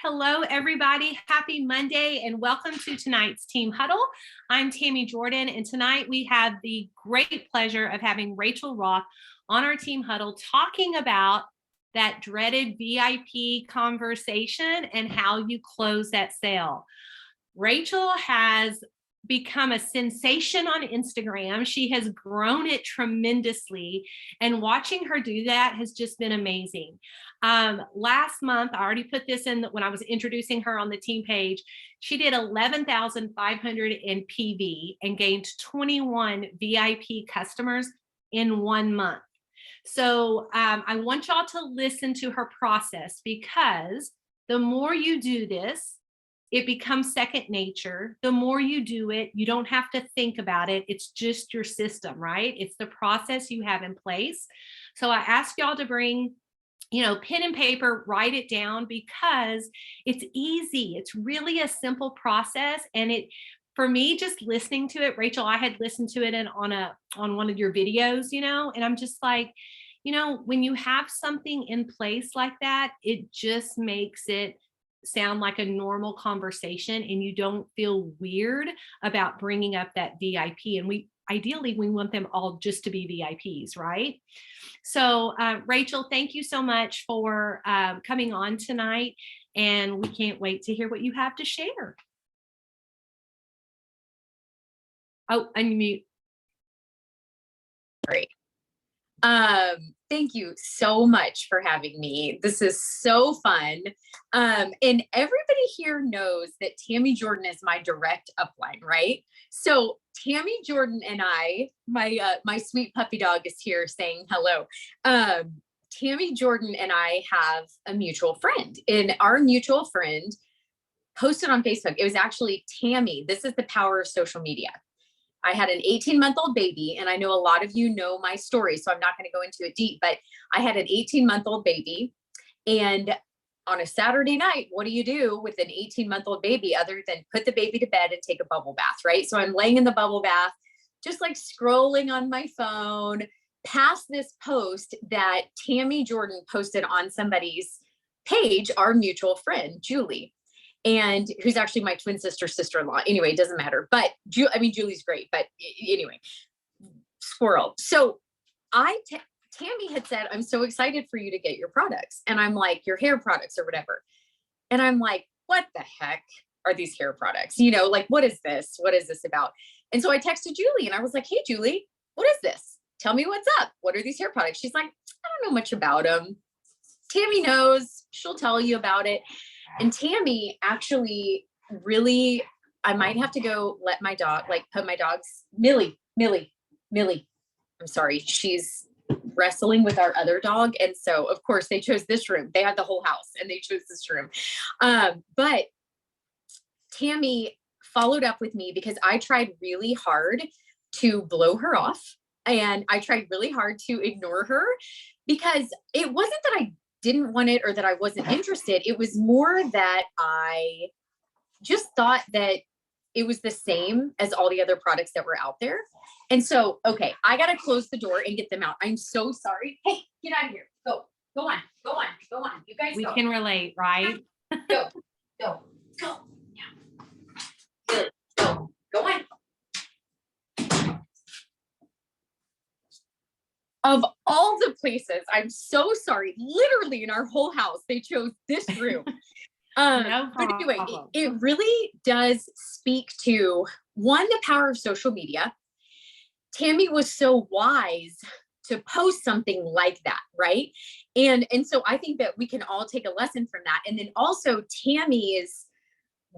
Hello, everybody. Happy Monday and welcome to tonight's Team Huddle. I'm Tammy Jordan, and tonight we have the great pleasure of having Rachel Roth on our Team Huddle talking about that dreaded VIP conversation and how you close that sale. Rachel has become a sensation on Instagram. She has grown it tremendously, and watching her do that has just been amazing. Last month, I already put this in when I was introducing her on the team page. She did 11,500 in PV and gained 21 VIP customers in 1 month. So I want y'all to listen to her process, because the more you do this, it becomes second nature. The more you do it, you don't have to think about it. It's just your system, right? It's the process you have in place. So I ask y'all to bring, pen and paper, write it down, because it's easy. It's really a simple process. And for me, just listening to it, Rachel, I had listened to it on one of your videos, and I'm just like, when you have something in place like that, it just makes it sound like a normal conversation, and you don't feel weird about bringing up that VIP. And ideally we want them all just to be VIPs, right? So Rachel, thank you so much for coming on tonight, and we can't wait to hear what you have to share. Oh, unmute. Great. Thank you so much for having me. This is so fun. And everybody here knows that Tammy Jordan is my direct upline, right? So Tammy Jordan and I, my sweet puppy dog is here saying hello. Tammy Jordan and I have a mutual friend, and our mutual friend posted on Facebook. It was actually Tammy. This is the power of social media. I had an 18-month-old baby, and I know a lot of you know my story, so I'm not going to go into it deep, but I had an 18-month-old baby, and on a Saturday night, what do you do with an 18-month-old baby other than put the baby to bed and take a bubble bath, right? So I'm laying in the bubble bath, just like scrolling on my phone, past this post that Tammy Jordan posted on somebody's page, our mutual friend, Julie. And who's actually my twin sister-in-law. Anyway, it doesn't matter. But Julie's great. But anyway, squirrel. So Tammy had said, I'm so excited for you to get your products. And I'm like, your hair products or whatever. And I'm like, what the heck are these hair products? Like, what is this? What is this about? And so I texted Julie and I was like, hey, Julie, what is this? Tell me what's up. What are these hair products? She's like, I don't know much about them. Tammy knows. She'll tell you about it. And Tammy actually really, I might have to go let my dog, put my dog's, Millie, I'm sorry, she's wrestling with our other dog. And so of course they chose this room. They had the whole house and they chose this room. But Tammy followed up with me because I tried really hard to blow her off. And I tried really hard to ignore her, because it wasn't that I didn't want it or that I wasn't interested. It was more that I just thought that it was the same as all the other products that were out there. And so, okay, I got to close the door and get them out. I'm so sorry. Hey, get out of here. Go on. You guys we can relate, right? Go. Yeah. Go on. Of all the places, I'm so sorry. Literally in our whole house, they chose this room. No but anyway, it really does speak to, one, the power of social media. Tammy was so wise to post something like that, right? And so I think that we can all take a lesson from that. And then also Tammy's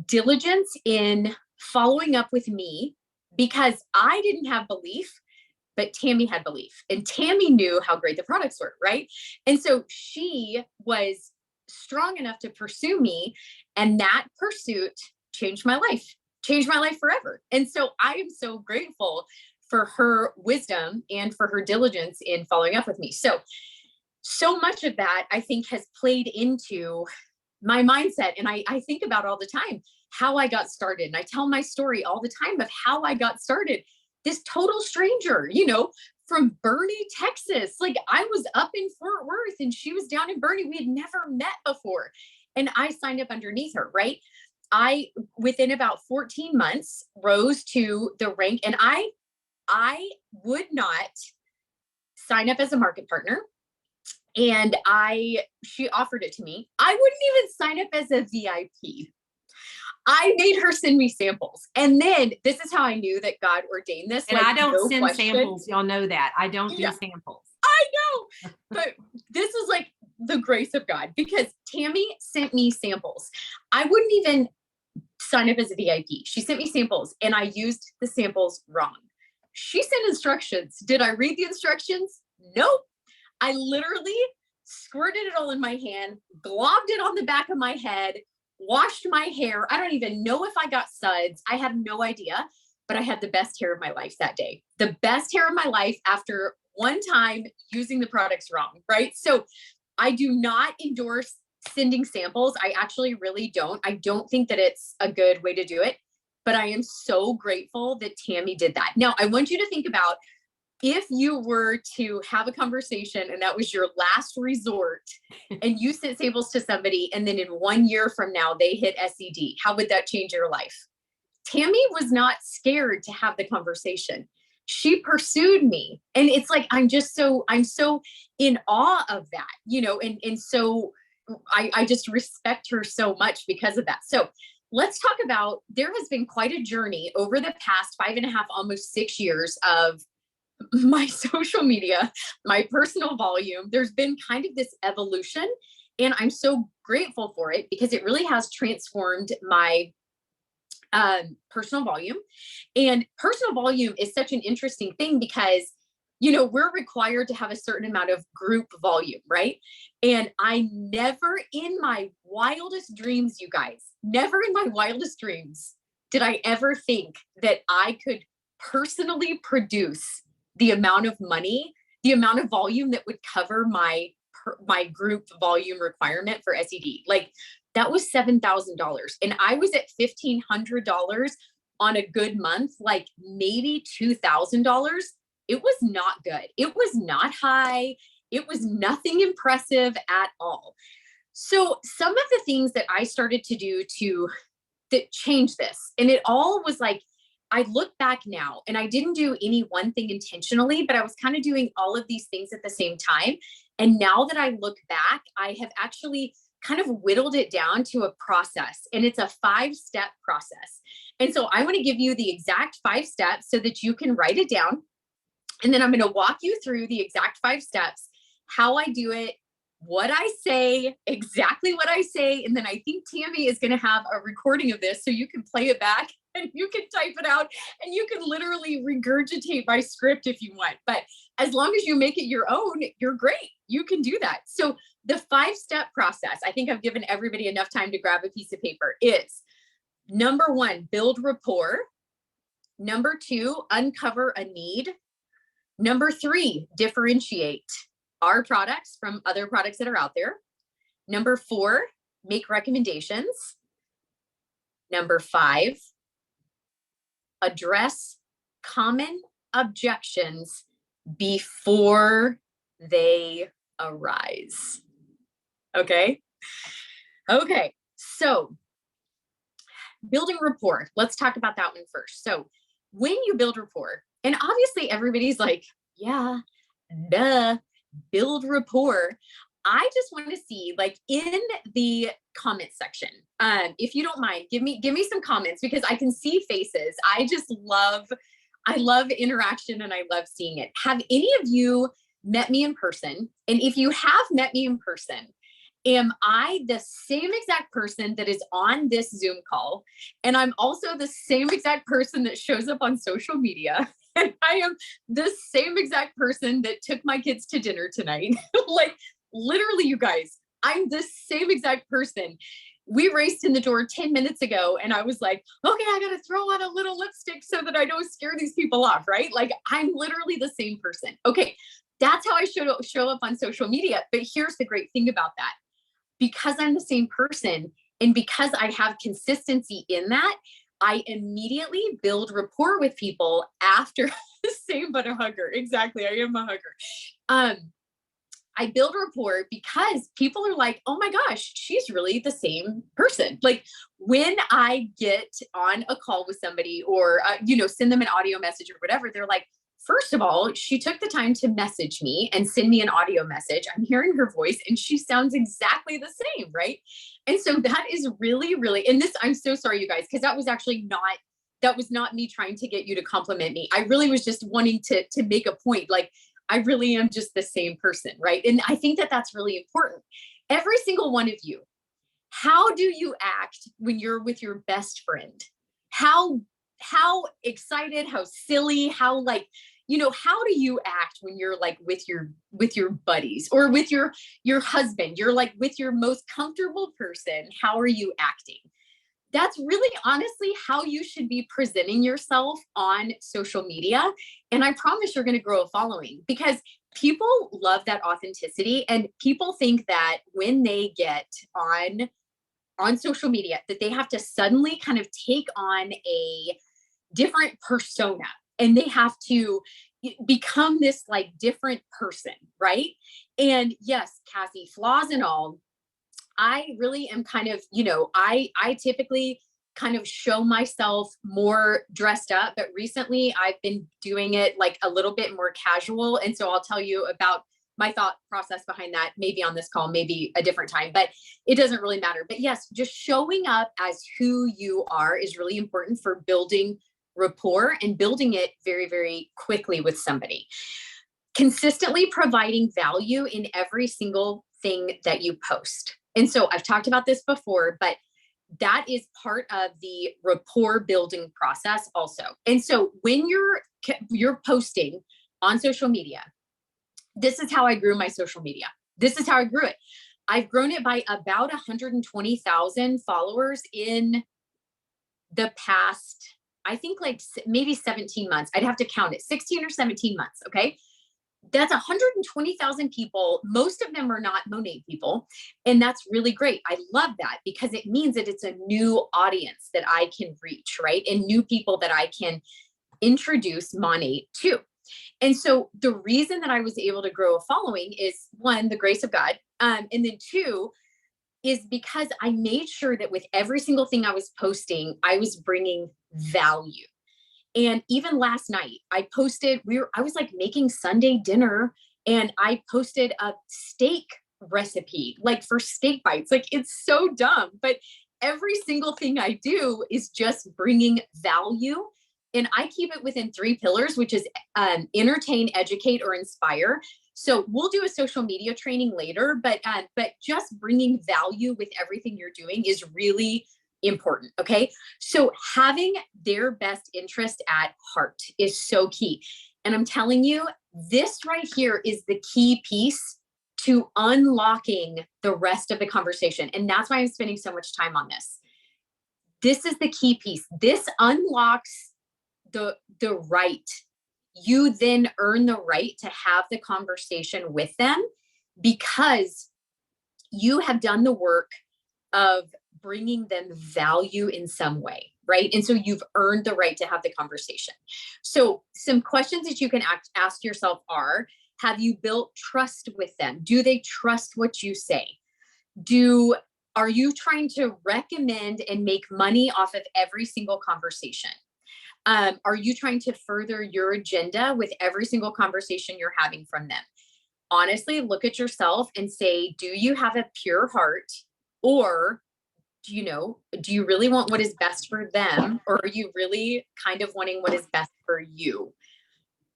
diligence in following up with me, because I didn't have belief, but Tammy had belief, and Tammy knew how great the products were, right? And so she was strong enough to pursue me, and that pursuit changed my life forever. And so I am so grateful for her wisdom and for her diligence in following up with me. So much of that, I think, has played into my mindset. And I think about all the time how I got started. And I tell my story all the time of how I got started. This total stranger, from Boerne, Texas. Like, I was up in Fort Worth and she was down in Boerne. We had never met before. and I signed up underneath her, right? I, within about 14 months, rose to the rank, and I would not sign up as a market partner. And she offered it to me. I wouldn't even sign up as a VIP. I made her send me samples. And then this is how I knew that God ordained this. And like, I don't no send question. samples. Y'all know that. I don't do Yeah. samples. I know. But this is like the grace of God, because Tammy sent me samples. I wouldn't even sign up as a VIP. She sent me samples and I used the samples wrong. She sent instructions. Did I read the instructions? Nope. I literally squirted it all in my hand, globbed it on the back of my head, washed my hair. I don't even know if I got suds. I have no idea, but I had the best hair of my life that day. The best hair of my life after one time using the products wrong, right? So I do not endorse sending samples. I actually really don't. I don't think that it's a good way to do it, but I am so grateful that Tammy did that. Now, I want you to think about, if you were to have a conversation and that was your last resort and you sent samples to somebody, and then in 1 year from now they hit SED, how would that change your life? Tammy was not scared to have the conversation. She pursued me. And it's like, I'm so in awe of that, and so I just respect her so much because of that. So let's talk about, there has been quite a journey over the past 5.5, almost 6 years of my social media, my personal volume. There's been kind of this evolution, and I'm so grateful for it because it really has transformed my personal volume. And personal volume is such an interesting thing because, we're required to have a certain amount of group volume, right? And I never in my wildest dreams, you guys, never in my wildest dreams did I ever think that I could personally produce the amount of money, the amount of volume that would cover my group volume requirement for SED. Like, that was $7,000. And I was at $1,500 on a good month, like maybe $2,000. It was not good. It was not high. It was nothing impressive at all. So some of the things that I started to do that change this, and it all was like, I look back now and I didn't do any one thing intentionally, but I was kind of doing all of these things at the same time. And now that I look back, I have actually kind of whittled it down to a process, and it's a 5-step process. And so I want to give you the exact 5 steps so that you can write it down. And then I'm going to walk you through the exact 5 steps, how I do it, what I say, exactly what I say. And then I think Tammy is going to have a recording of this so you can play it back and you can type it out and you can literally regurgitate my script if you want. But as long as you make it your own, you're great. You can do that. So the 5-step process, I think I've given everybody enough time to grab a piece of paper, is number 1, build rapport. Number 2, uncover a need. Number 3, differentiate our products from other products that are out there. Number 4, make recommendations. Number 5, address common objections before they arise. Okay. So building rapport. Let's talk about that one first. So when you build rapport, and obviously everybody's like, yeah, duh, build rapport. I just want to see, like, in the comment section, if you don't mind, give me some comments, because I can see faces. I love interaction and I love seeing it. Have any of you met me in person? And if you have met me in person, am I the same exact person that is on this Zoom call? And I'm also the same exact person that shows up on social media. And I am the same exact person that took my kids to dinner tonight. Like, literally, you guys, I'm the same exact person. We raced in the door 10 minutes ago and I was like, okay, I got to throw on a little lipstick so that I don't scare these people off, right? Like, I'm literally the same person. Okay, that's how I show up on social media. But here's the great thing about that. Because I'm the same person and because I have consistency in that, I immediately build rapport with people after the same, but a hugger. Exactly. I am a hugger. I build rapport because people are like, oh my gosh, she's really the same person. Like when I get on a call with somebody or, send them an audio message or whatever, they're like, first of all, she took the time to message me and send me an audio message. I'm hearing her voice and she sounds exactly the same, right? And so that is really, really, and this, I'm so sorry, you guys, because that was not me trying to get you to compliment me. I really was just wanting to make a point. Like, I really am just the same person, right? And I think that that's really important. Every single one of you, how do you act when you're with your best friend? How excited, how silly, how how do you act when you're like with your buddies or with your husband? You're like with your most comfortable person. How are you acting? That's really honestly how you should be presenting yourself on social media. And I promise you're going to grow a following because people love that authenticity. And people think that when they get on social media, that they have to suddenly kind of take on a different persona and they have to become this like different person, right? And yes, Cassie, flaws and all, I really am kind of, I typically kind of show myself more dressed up, but recently I've been doing it like a little bit more casual. And so I'll tell you about my thought process behind that, maybe on this call, maybe a different time, but it doesn't really matter. But yes, just showing up as who you are is really important for building rapport and building it very, very quickly with somebody. Consistently providing value in every single thing that you post. And so I've talked about this before, but that is part of the rapport building process also. And so when you're posting on social media, this is how I grew my social media. This is how I grew it. I've grown it by about 120,000 followers in the past, I think like maybe 17 months. I'd have to count it, 16 or 17 months. Okay. That's 120,000 people. Most of them are not Monet people. And that's really great. I love that because it means that it's a new audience that I can reach, right? And new people that I can introduce Monet to. And so the reason that I was able to grow a following is one, the grace of God. And then two, is because I made sure that with every single thing I was posting, I was bringing value. And even last night I posted, I was like making Sunday dinner and I posted a steak recipe, like for steak bites. Like it's so dumb, but every single thing I do is just bringing value. And I keep it within 3 pillars, which is entertain, educate, or inspire. So we'll do a social media training later, but just bringing value with everything you're doing is really important. Okay. So having their best interest at heart is so key. And I'm telling you, this right here is the key piece to unlocking the rest of the conversation. And that's why I'm spending so much time on this. This is the key piece. This unlocks the right. You then earn the right to have the conversation with them because you have done the work of bringing them value in some way, right? And so you've earned the right to have the conversation. So some questions that you can ask yourself are, have you built trust with them? Do they trust what you say? Are you trying to recommend and make money off of every single conversation? Are you trying to further your agenda with every single conversation you're having from them? Honestly, look at yourself and say, do you have a pure heart? Or do you really want what is best for them? Or are you really kind of wanting what is best for you?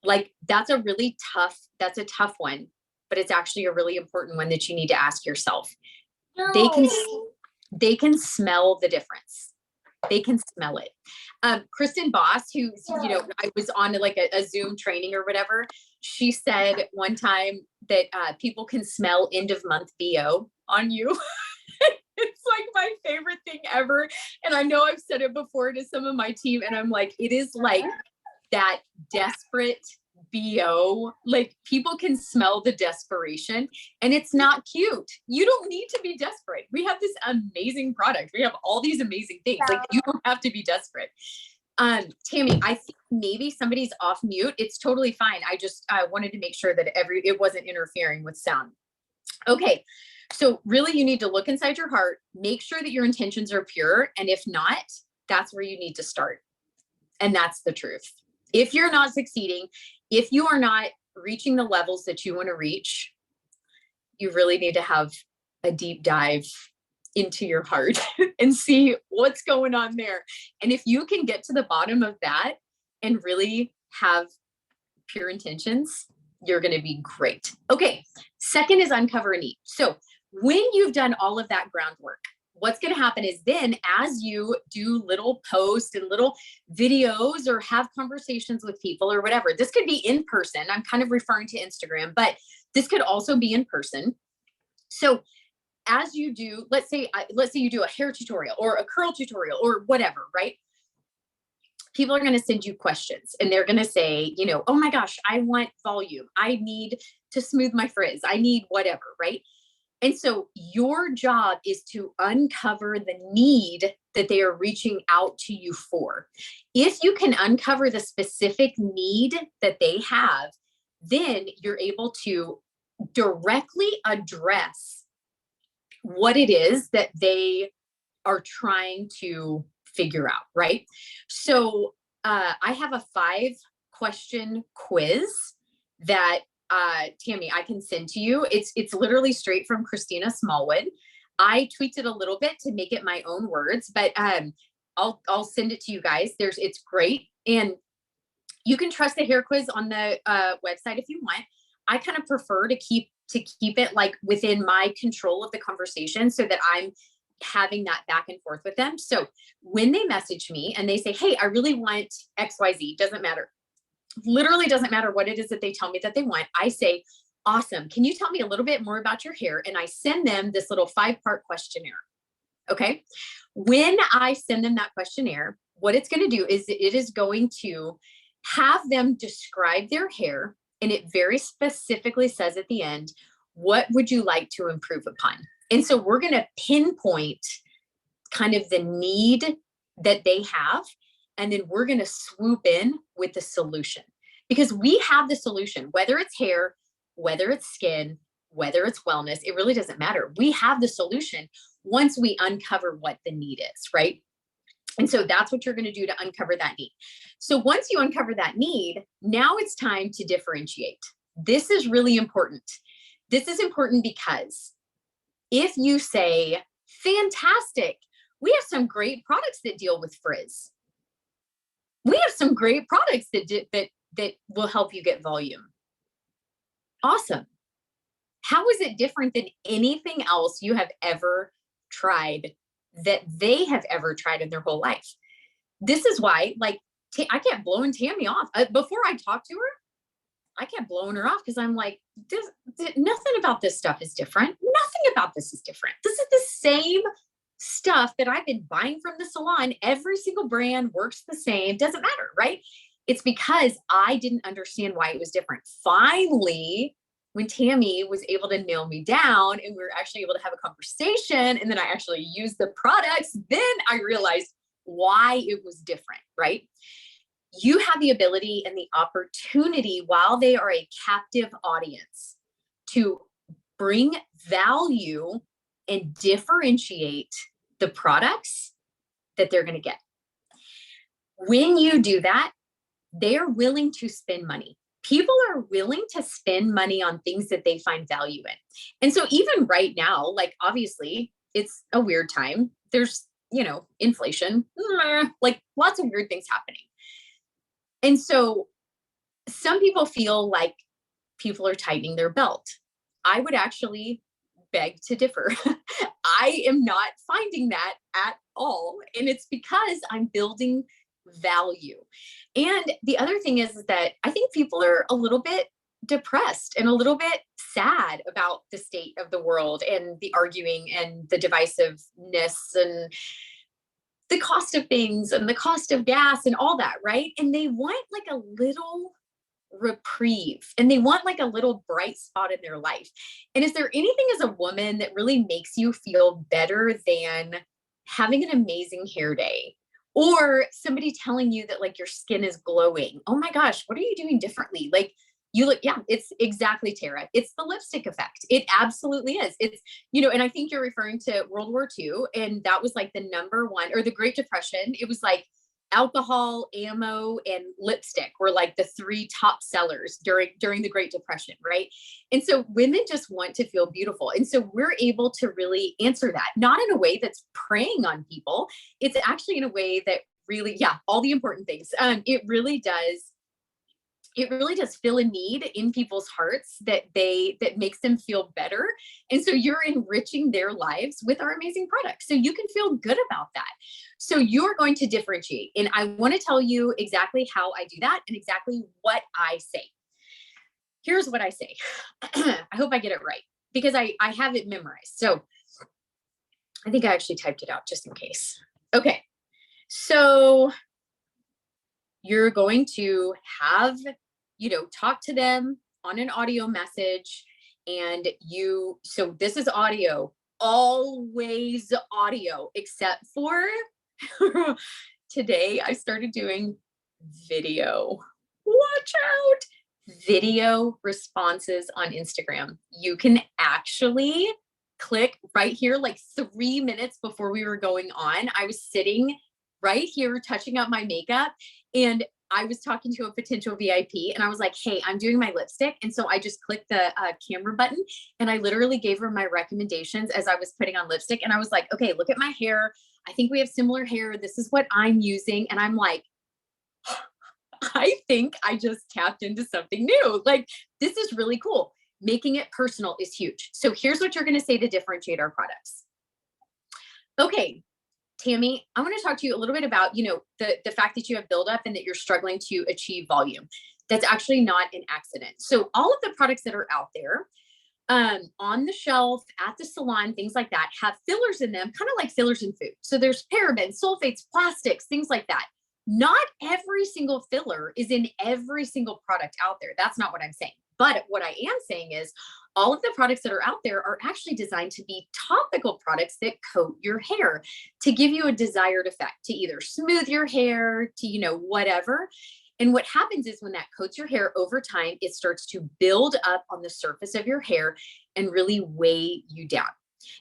Like that's a tough one, but it's actually a really important one that you need to ask yourself. No. They can smell the difference. They can smell it. Kristen Boss, who, I was on like a Zoom training or whatever. She said one time that people can smell end of month BO on you. It's like my favorite thing ever. And I know I've said it before to some of my team and I'm like, it is like that desperate BO, like people can smell the desperation and it's not cute. You don't need to be desperate. We have this amazing product. We have all these amazing things. Like you don't have to be desperate. Tammy, I think maybe somebody's off mute. It's totally fine. I just wanted to make sure that it wasn't interfering with sound. Okay. So really you need to look inside your heart, make sure that your intentions are pure. And if not, that's where you need to start. And that's the truth. If you're not succeeding, if you are not reaching the levels that you want to reach, you really need to have a deep dive into your heart and see what's going on there. And if you can get to the bottom of that and really have pure intentions, you're going to be great. Okay. Second is uncover a need. So when you've done all of that groundwork, what's going to happen is then as you do little posts and little videos or have conversations with people or whatever, this could be in person. I'm kind of referring to Instagram, but this could also be in person. So as you do, let's say you do a hair tutorial or a curl tutorial or whatever, right? People are going to send you questions and they're going to say, oh my gosh, I want volume. I need to smooth my frizz. I need whatever, right? And so your job is to uncover the need that they are reaching out to you for. If you can uncover the specific need that they have, then you're able to directly address what it is that they are trying to figure out, right? So I have a 5-question quiz that Tammy, I can send to you. It's literally straight from Christina Smallwood. I tweaked it a little bit to make it my own words, but I'll send it to you guys. It's great, and you can trust the hair quiz on the website if you want. I kind of prefer to keep it like within my control of the conversation so that I'm having that back and forth with them. So when they message me and they say, hey, I really want XYZ, doesn't matter. Literally doesn't matter what it is that they tell me that they want. I say, awesome. Can you tell me a little bit more about your hair? And I send them this little 5-part questionnaire. Okay. When I send them that questionnaire, what it's going to do is it is going to have them describe their hair. And it very specifically says at the end, what would you like to improve upon? And so we're going to pinpoint kind of the need that they have. And then we're going to swoop in with the solution, because we have the solution, whether it's hair, whether it's skin, whether it's wellness, it really doesn't matter. We have the solution once we uncover what the need is, right? And so that's what you're going to do to uncover that need. So once you uncover that need, now it's time to differentiate. This is really important. This is important because if you say, fantastic, we have some great products that deal with frizz. We have some great products that will help you get volume. Awesome. How is it different than anything else you have ever tried that they have ever tried in their whole life? This is why, like, I kept blowing Tammy off. Before I talked to her, I kept blowing her off because I'm like, nothing about this stuff is different. Nothing about this is different. This is the same stuff that I've been buying from the salon. Every single brand works the same. Doesn't matter, right? It's because I didn't understand why it was different. Finally, when Tammy was able to nail me down and we were actually able to have a conversation and then I actually used the products, then I realized why it was different, right? You have the ability and the opportunity while they are a captive audience to bring value and differentiate the products that they're going to get. When you do that, they're willing to spend money. People are willing to spend money on things that they find value in. And so even right now, like obviously it's a weird time. There's, inflation, like lots of weird things happening. And so some people feel like people are tightening their belt. I would actually beg to differ. I am not finding that at all. And it's because I'm building value. And the other thing is that I think people are a little bit depressed and a little bit sad about the state of the world and the arguing and the divisiveness and the cost of things and the cost of gas and all that, right? And they want like a little reprieve and they want like a little bright spot in their life. And is there anything as a woman that really makes you feel better than having an amazing hair day or somebody telling you that like your skin is glowing? Oh my gosh, what are you doing differently? Like You look, yeah, it's exactly, Tara. It's the lipstick effect. It absolutely is. It's, and I think you're referring to World War II, and that was like the number one, or the Great Depression. It was like alcohol, ammo, and lipstick were like the three top sellers during the Great Depression, right? And so women just want to feel beautiful. And so we're able to really answer that, not in a way that's preying on people. It's actually in a way that really, yeah, all the important things. It really does fill a need in people's hearts that makes them feel better. And so you're enriching their lives with our amazing products. So you can feel good about that. So you're going to differentiate. And I want to tell you exactly how I do that and exactly what I say. Here's what I say. I hope I get it right because I have it memorized. So I think I actually typed it out just in case. Okay. So you're going to have, talk to them on an audio message. And so this is audio, always audio, except for today I started doing video. Watch out. Video responses on Instagram. You can actually click right here, like 3 minutes before we were going on. I was sitting right here touching up my makeup, and I was talking to a potential VIP, and I was like, hey, I'm doing my lipstick. And so I just clicked the camera button, and I literally gave her my recommendations as I was putting on lipstick. And I was like, okay, look at my hair. I think we have similar hair. This is what I'm using. And I'm like, I think I just tapped into something new. Like, this is really cool. Making it personal is huge. So here's what you're going to say to differentiate our products. Okay, Tammy, I want to talk to you a little bit about, the fact that you have buildup and that you're struggling to achieve volume. That's actually not an accident. So all of the products that are out there on the shelf, at the salon, things like that, have fillers in them, kind of like fillers in food. So there's parabens, sulfates, plastics, things like that. Not every single filler is in every single product out there. That's not what I'm saying. But what I am saying is all of the products that are out there are actually designed to be topical products that coat your hair to give you a desired effect, to either smooth your hair, to, whatever. And what happens is when that coats your hair over time, it starts to build up on the surface of your hair and really weigh you down.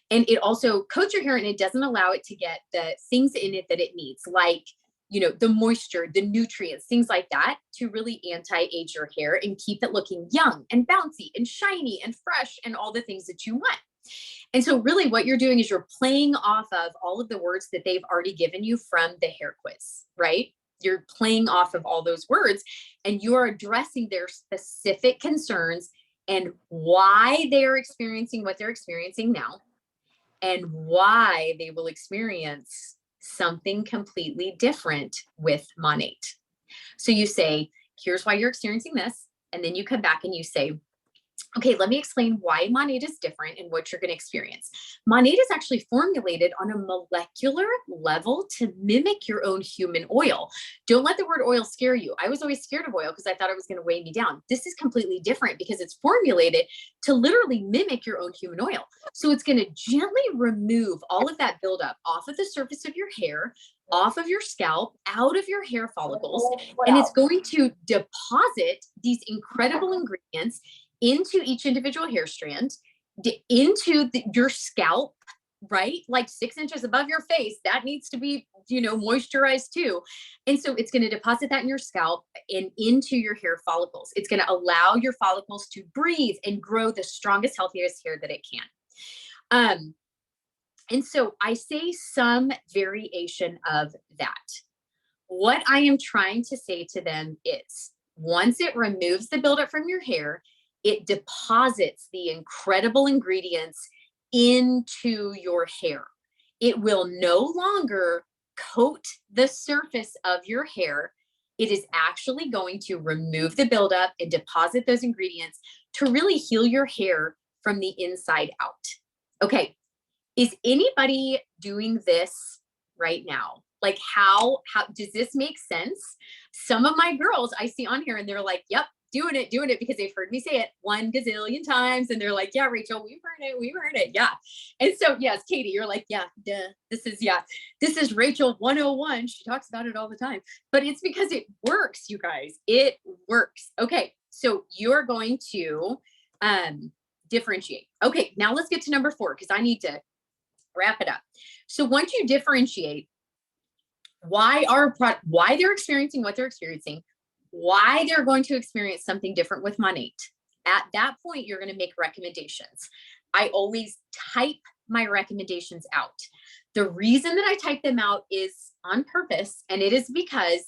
And it also coats your hair, and it doesn't allow it to get the things in it that it needs, like the moisture, the nutrients, things like that, to really anti-age your hair and keep it looking young and bouncy and shiny and fresh and all the things that you want. And so really what you're doing is you're playing off of all of the words that they've already given you from the hair quiz, right? You're playing off of all those words, and you're addressing their specific concerns and why they're experiencing what they're experiencing now, and why they will experience something completely different with Monate. So you say, here's why you're experiencing this. And then you come back and you say, okay, let me explain why Monate is different and what you're going to experience. Monate is actually formulated on a molecular level to mimic your own human oil. Don't let the word oil scare you. I was always scared of oil because I thought it was going to weigh me down. This is completely different because it's formulated to literally mimic your own human oil. So it's going to gently remove all of that buildup off of the surface of your hair, off of your scalp, out of your hair follicles, and it's going to deposit these incredible ingredients into each individual hair strand, into your scalp, right? Like 6 inches above your face, that needs to be, moisturized too. And so it's going to deposit that in your scalp and into your hair follicles. It's going to allow your follicles to breathe and grow the strongest, healthiest hair that it can. And so I say some variation of that. What I am trying to say to them is once it removes the buildup from your hair, it deposits the incredible ingredients into your hair. It will no longer coat the surface of your hair. It is actually going to remove the buildup and deposit those ingredients to really heal your hair from the inside out. Okay, is anybody doing this right now? Like how does this make sense? Some of my girls I see on here and they're like, yep, doing it because they've heard me say it 1 gazillion times. And they're like, yeah, Rachel, we've heard it. Yeah. And so, yes, Katie, you're like, yeah, duh. This is Rachel 101. She talks about it all the time, but it's because it works, you guys. It works. Okay. So you're going to differentiate. Okay, now let's get to number 4 because I need to wrap it up. So once you differentiate why they're experiencing what they're experiencing, why they're going to experience something different with Monate, at that point, you're going to make recommendations. I always type my recommendations out. The reason that I type them out is on purpose, and it is because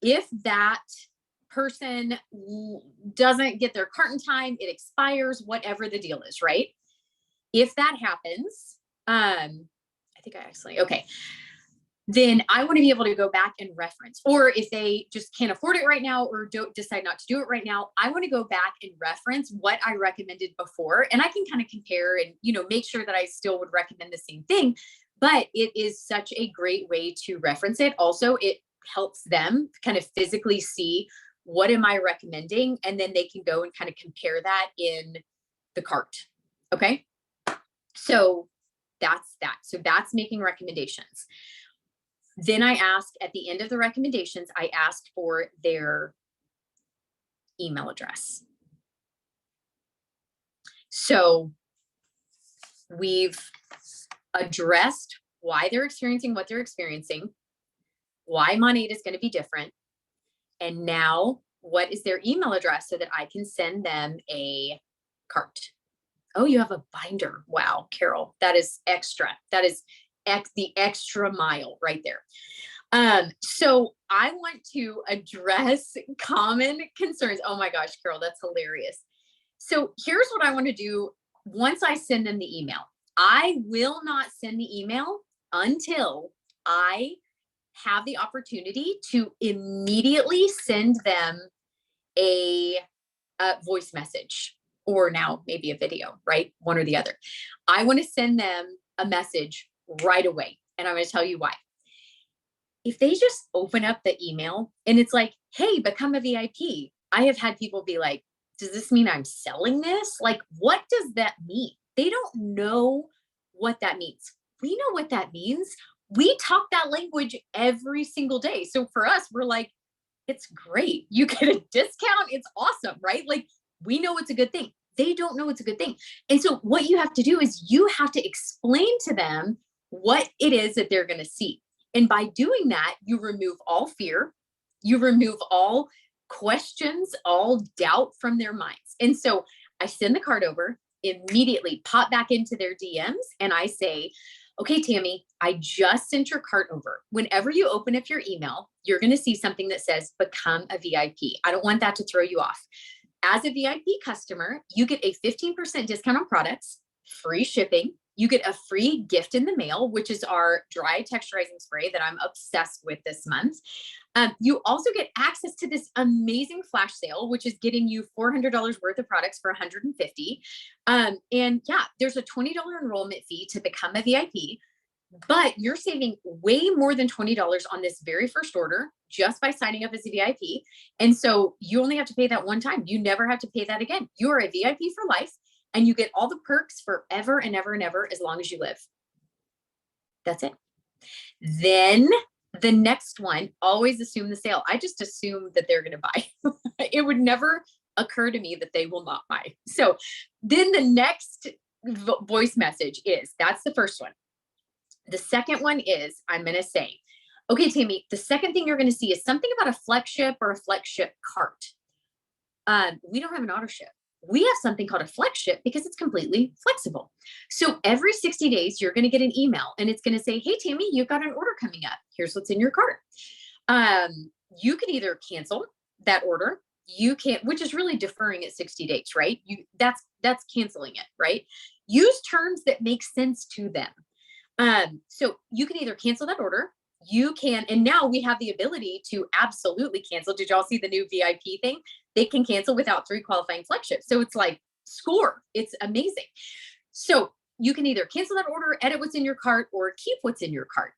if that person doesn't get their cart in time, it expires, whatever the deal is, right? If that happens, I think I actually, okay. Then I want to be able to go back and reference, or if they just can't afford it right now or don't decide not to do it right now, I want to go back and reference what I recommended before. And I can kind of compare and, make sure that I still would recommend the same thing, but it is such a great way to reference it. Also, it helps them kind of physically see what am I recommending? And then they can go and kind of compare that in the cart. Okay. So that's that. So that's making recommendations. Then I ask at the end of the recommendations, I ask for their email address. So we've addressed why they're experiencing what they're experiencing, why Monate is going to be different. And now what is their email address so that I can send them a cart? Oh, you have a binder. Wow, Carol, that is extra. That is the extra mile right there. So I want to address common concerns. Oh my gosh, Carol, that's hilarious. So here's what I want to do once I send them the email. I will not send the email until I have the opportunity to immediately send them a voice message, or now maybe a video, right? One or the other. I want to send them a message right away. And I'm going to tell you why. If they just open up the email and it's like, hey, become a VIP. I have had people be like, does this mean I'm selling this? Like, what does that mean? They don't know what that means. We know what that means. We talk that language every single day. So for us, we're like, it's great. You get a discount. It's awesome, right? Like, we know it's a good thing. They don't know it's a good thing. And so what you have to do is you have to explain to them what it is that they're going to see. And by doing that, you remove all fear, you remove all questions, all doubt from their minds. And so I send the card over, immediately pop back into their DMs, and I say, okay, Tammy, I just sent your cart over. Whenever you open up your email, you're going to see something that says become a VIP. I don't want that to throw you off. As a VIP customer, you get a 15% discount on products, free shipping. You get a free gift in the mail, which is our dry texturizing spray that I'm obsessed with this month. You also get access to this amazing flash sale, which is getting you $400 worth of products for $150. And yeah, there's a $20 enrollment fee to become a VIP, but you're saving way more than $20 on this very first order just by signing up as a VIP. And so you only have to pay that one time. You never have to pay that again. You are a VIP for life. And you get all the perks forever and ever and ever as long as you live. That's it. Then the next one, always assume the sale. I just assume that they're going to buy. It would never occur to me that they will not buy. So then the next voice message is, that's the first one. The second one is, I'm going to say, okay, Tammy, the second thing you're going to see is something about a flagship or a flagship cart. We don't have an auto ship. We have something called a flex ship because it's completely flexible. So every 60 days, you're going to get an email and it's going to say, hey, Tammy, you've got an order coming up. Here's what's in your cart. You can either cancel that order. You can't, which is really deferring at 60 days, right? That's canceling it, right? Use terms that make sense to them. So you can either cancel that order. You can, and now we have the ability to absolutely cancel. Did y'all see the new VIP thing? They can cancel without 3 qualifying flex-ships. So it's like score. It's amazing. So you can either cancel that order, edit what's in your cart, or keep what's in your cart.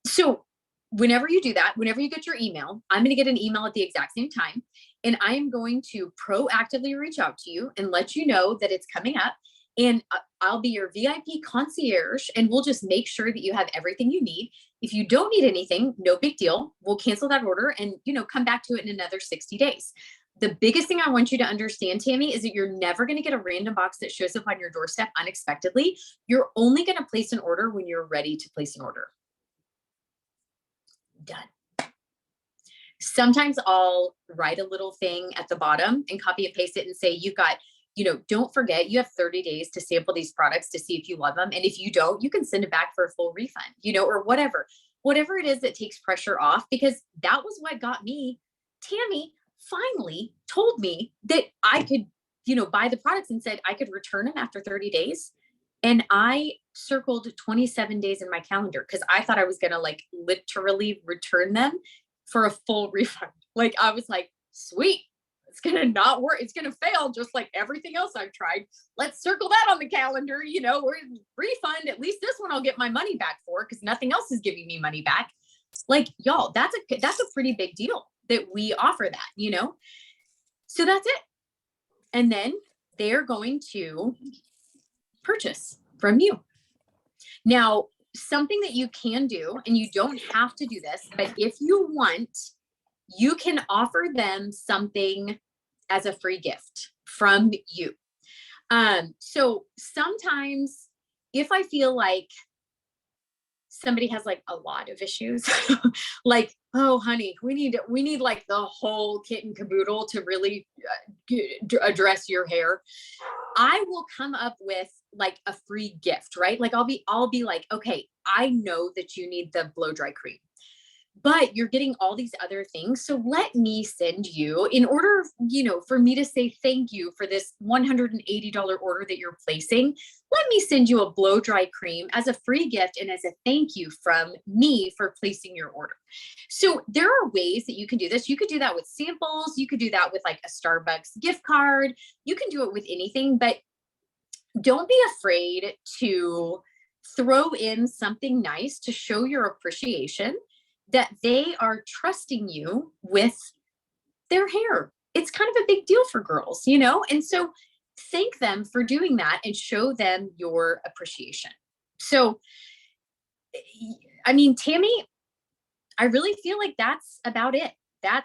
So whenever you do that, whenever you get your email, I'm going to get an email at the exact same time. And I am going to proactively reach out to you and let you know that it's coming up. And I'll be your VIP concierge, and we'll just make sure that you have everything you need. If you don't need anything, no big deal. We'll cancel that order and, come back to it in another 60 days. The biggest thing I want you to understand, Tammy, is that you're never going to get a random box that shows up on your doorstep unexpectedly. You're only going to place an order when you're ready to place an order. Done. Sometimes I'll write a little thing at the bottom and copy and paste it and say, you've got, don't forget you have 30 days to sample these products to see if you love them. And if you don't, you can send it back for a full refund, or whatever it is that takes pressure off, because that was what got me. Tammy finally told me that I could, buy the products and said I could return them after 30 days. And I circled 27 days in my calendar because I thought I was going to literally return them for a full refund. I was like, sweet, it's going to not work. It's going to fail just like everything else I've tried. Let's circle that on the calendar, or refund. At least this one I'll get my money back for because nothing else is giving me money back. Y'all, that's a pretty big deal that we offer that, So that's it. And then they're going to purchase from you. Now, something that you can do, and you don't have to do this, but if you want, you can offer them something as a free gift from you. So sometimes if I feel like somebody has a lot of issues, oh, honey, we need the whole kit and caboodle to really address your hair, I will come up with a free gift, right? I'll be like, okay, I know that you need the blow dry cream, but you're getting all these other things. So let me send you, in order, for me to say thank you for this $180 order that you're placing, let me send you a blow dry cream as a free gift and as a thank you from me for placing your order. So there are ways that you can do this. You could do that with samples. You could do that with a Starbucks gift card. You can do it with anything, but don't be afraid to throw in something nice to show your appreciation that they are trusting you with their hair. It's kind of a big deal for girls, and so thank them for doing that and show them your appreciation. So, I mean, Tammy, I really feel like that's about it. That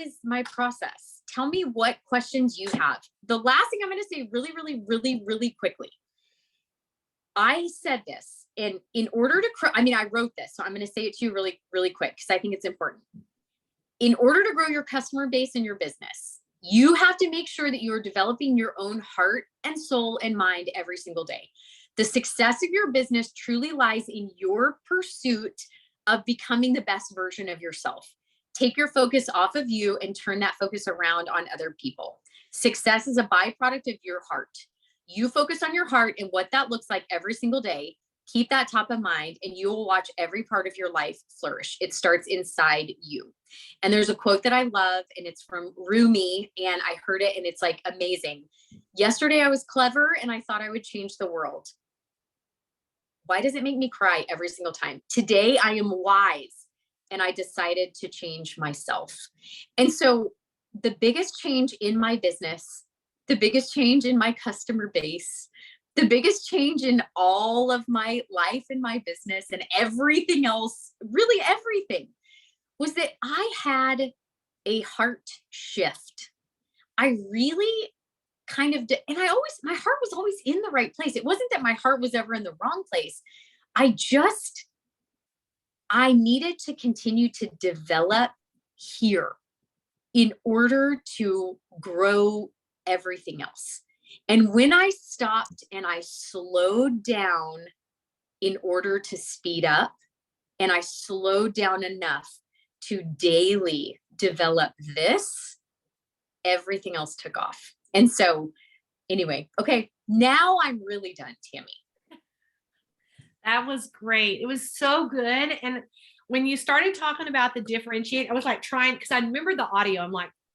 is my process. Tell me what questions you have. The last thing I'm going to say really, really, really, really quickly. I said this in order to, I wrote this, so I'm going to say it to you really, really quick because I think it's important. In order to grow your customer base and your business, you have to make sure that you are developing your own heart and soul and mind every single day. The success of your business truly lies in your pursuit of becoming the best version of yourself. Take your focus off of you and turn that focus around on other people. Success is a byproduct of your heart. You focus on your heart and what that looks like every single day. Keep that top of mind and you will watch every part of your life flourish. It starts inside you. And there's a quote that I love and it's from Rumi and I heard it and it's amazing. Yesterday I was clever and I thought I would change the world. Why does it make me cry every single time? Today I am wise and I decided to change myself. And so the biggest change in my business, the biggest change in my customer base, the biggest change in all of my life and my business and everything else, really everything, was that I had a heart shift. I really kind of, and my heart was always in the right place. It wasn't that my heart was ever in the wrong place. I needed to continue to develop here in order to grow everything else. And when I stopped and I slowed down in order to speed up, and I slowed down enough to daily develop this, everything else took off. And so anyway, okay, now I'm really done, Tammy. That was great. It was so good. And when you started talking about the differentiate, I was trying, because I remember the audio.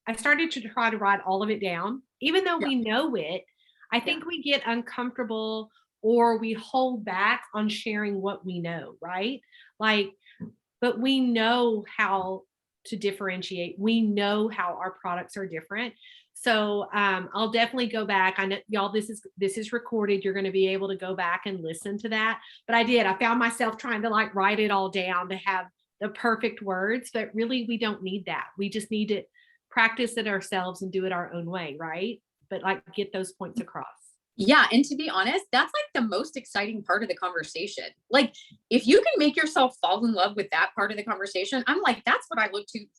I started to try to write all of it down, even though we know it. I think we get uncomfortable or we hold back on sharing what we know, right? But we know how to differentiate. We know how our products are different. So I'll definitely go back. I know y'all, this is recorded. You're going to be able to go back and listen to that. But I found myself trying to like write it all down to have the perfect words, but really we don't need that. We just need to practice it ourselves and do it our own way, right? But like get those points across. Yeah. And to be honest, that's like the most exciting part of the conversation. Like if you can make yourself fall in love with that part of the conversation, I'm like, that's what I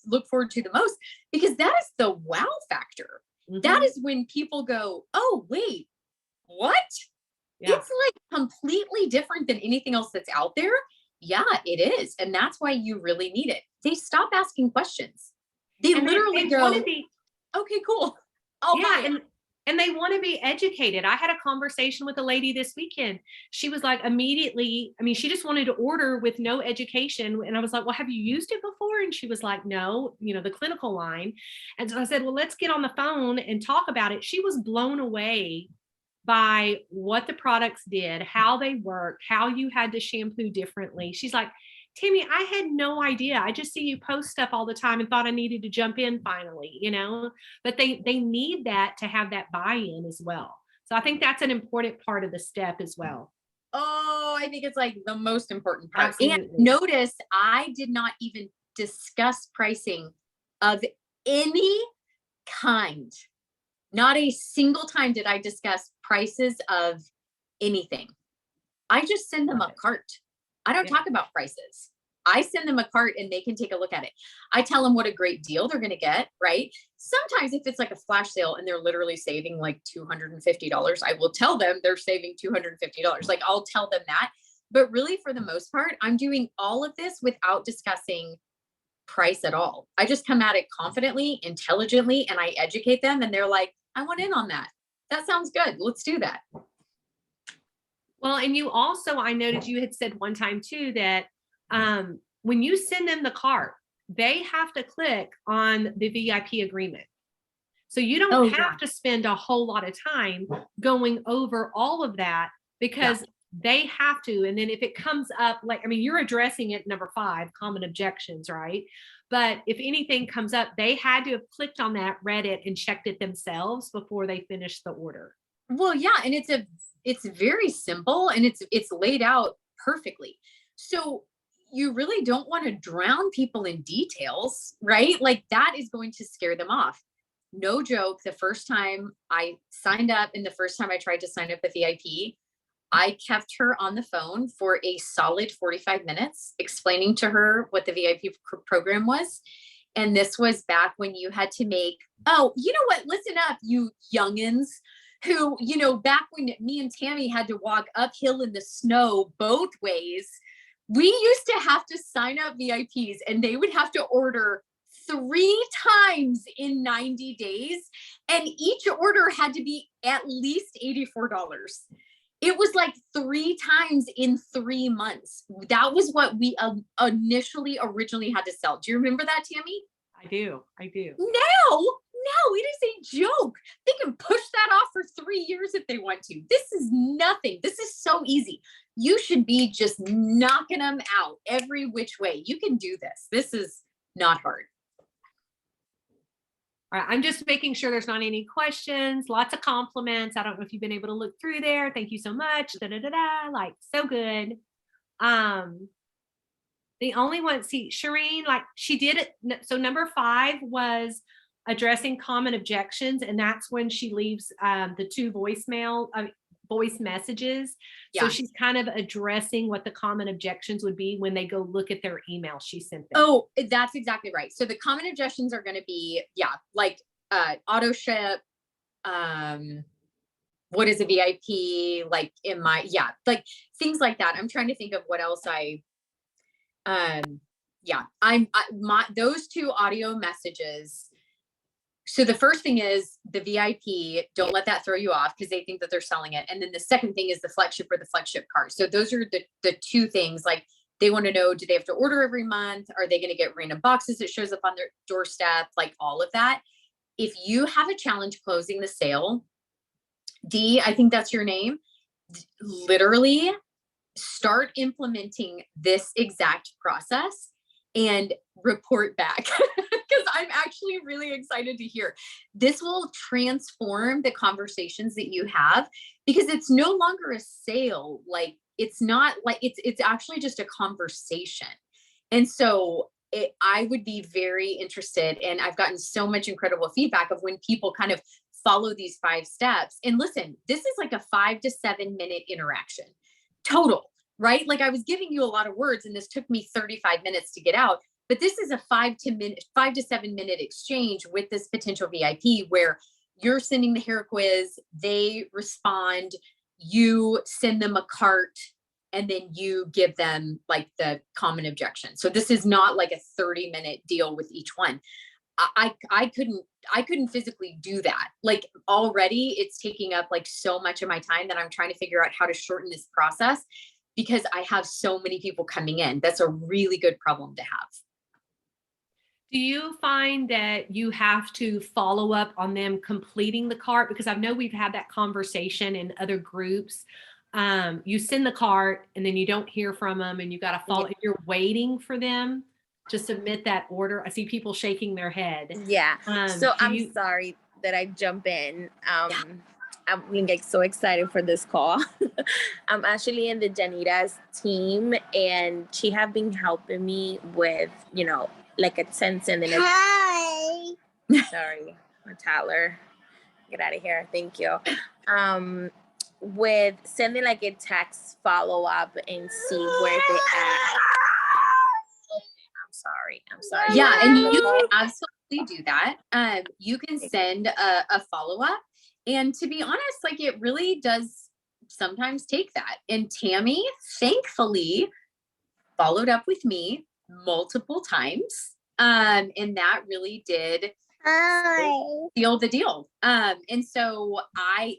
look forward to the most, because that is the wow factor. Mhm. That is when people go, oh, wait, what? Yeah. It's like completely different than anything else that's out there. Yeah, it is. And that's why you really need it. They stop asking questions. They And literally they want to go, be, okay, cool. I'll buy yeah, it. and they want to be educated. I had a conversation with a lady this weekend. She was like immediately, I mean, she just wanted to order with no education. And I was like, well, have you used it before? And she was like, no, you know, the clinical line. And so I said, well, let's get on the phone and talk about it. She was blown away by what the products did, how they worked, how you had to shampoo differently. She's like, Tammy, I had no idea. I just see you post stuff all the time and thought I needed to jump in finally, you know, but they need that to have that buy-in as well. So I think that's an important part of the step as well. Oh, I think it's like the most important part. And Absolutely. notice I did not even discuss pricing of any kind. Not a single time did I discuss prices of anything. I just send them a cart. I don't Yeah. talk about prices. I send them a cart and they can take a look at it. I tell them what a great deal they're going to get, right? Sometimes if it's like a flash sale and they're literally saving like $250, I will tell them they're saving $250. Like I'll tell them that. But really, for the most part, I'm doing all of this without discussing price at all. I just come at it confidently, intelligently, and I educate them. And they're like, I want in on that. That sounds good. Let's do that. Well, and you also, I noted you had said one time too that when you send them the cart, they have to click on the VIP agreement. So you don't have to spend a whole lot of time going over all of that because they have to. And then if it comes up, like, I mean, you're addressing it number 5, common objections, right? But if anything comes up, they had to have clicked on that, read it, and checked it themselves before they finished the order. Well, yeah, and it's very simple and it's laid out perfectly. So you really don't want to drown people in details, right? Like that is going to scare them off. No joke, the first time I signed up and the first time I tried to sign up with VIP, I kept her on the phone for a solid 45 minutes explaining to her what the VIP program was. And this was back when you had to make, oh, you know what? Listen up, you youngins who, you know, back when me and Tammy had to walk uphill in the snow both ways, we used to have to sign up VIPs and they would have to order 3 times in 90 days. And each order had to be at least $84. It was like 3 times in 3 months. That was what we originally had to sell. Do you remember that, Tammy? I do. No, it is a joke. They can push that off for 3 years if they want to. This is nothing. This is so easy. You should be just knocking them out every which way. You can do this. This is not hard. All right, I'm just making sure there's not any questions. Lots of compliments. I don't know if you've been able to look through there. Thank you so much. Da, da, da, da. Like, so good. The only one, see, Shireen, like she did it. So number 5 was addressing common objections. And that's when she leaves the 2 voice messages. So she's kind of addressing what the common objections would be when they go look at their email she sent them. Oh, that's exactly right. So the common objections are going to be, like auto ship. What is a VIP? Like like things like that. I'm trying to think of what else those 2 audio messages. So the first thing is the VIP, don't let that throw you off because they think that they're selling it. And then the second thing is the flagship or the flagship cart. So those are the 2 things. Like they want to know, do they have to order every month? Are they going to get random boxes that shows up on their doorstep? Like all of that. If you have a challenge closing the sale, D, I think that's your name, literally start implementing this exact process and report back. because I'm actually really excited to hear. This will transform the conversations that you have because it's no longer a sale. Like it's not like it's actually just a conversation. And so I would be very interested, and I've gotten so much incredible feedback of when people kind of follow these 5 steps. And listen, this is like a 5 to 7 minute interaction total, right? Like I was giving you a lot of words and this took me 35 minutes to get out, but this is a 5 to 7 minute exchange with this potential VIP where you're sending the hair quiz, they respond, you send them a cart, and then you give them like the common objection. So this is not like a 30-minute deal with each one. I couldn't physically do that. Like already it's taking up like so much of my time that I'm trying to figure out how to shorten this process because I have so many people coming in. That's a really good problem to have. Do you find that you have to follow up on them completing the cart? Because I know we've had that conversation in other groups. You send the cart and then you don't hear from them and you got to follow. Yeah. You're waiting for them to submit that order. I see people shaking their head. Yeah. So I'm you, sorry that I jump in. I'm like so excited for this call. I'm actually in the Janita's team, and she have been helping me with, like a sense and then hi. Sorry, Tyler, get out of here. Thank you. With sending like a text follow up and see where they at. I'm sorry. Yeah, and you can absolutely do that. You can send a follow-up. And to be honest, like it really does sometimes take that. And Tammy, thankfully, followed up with me multiple times. And that really did seal the deal. And so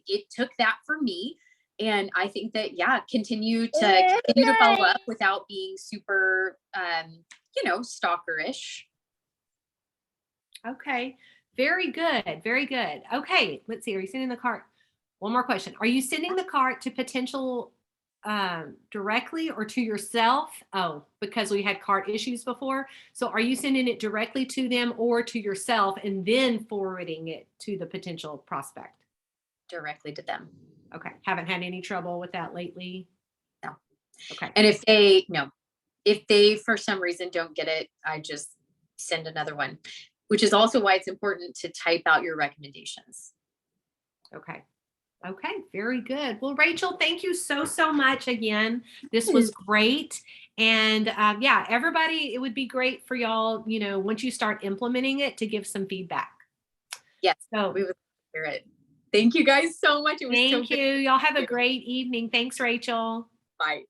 it took that for me. And I think that, continue to follow up without being super, stalkerish. Okay. Very good. Very good. Okay. Let's see. Are you sending the cart? One more question. Are you sending the cart to potential directly or to yourself? Oh, because we had cart issues before. So are you sending it directly to them or to yourself and then forwarding it to the potential prospect? Directly to them. Okay. Haven't had any trouble with that lately? No. Okay. And if they for some reason don't get it, I just send another one, which is also why it's important to type out your recommendations. Okay. Okay. Very good. Well, Rachel, thank you so much again. This was great. And everybody, it would be great for y'all, once you start implementing it, to give some feedback. Yes. So we would hear it. Thank you guys so much. It was Thank you. Y'all have a great evening. Thanks, Rachel. Bye.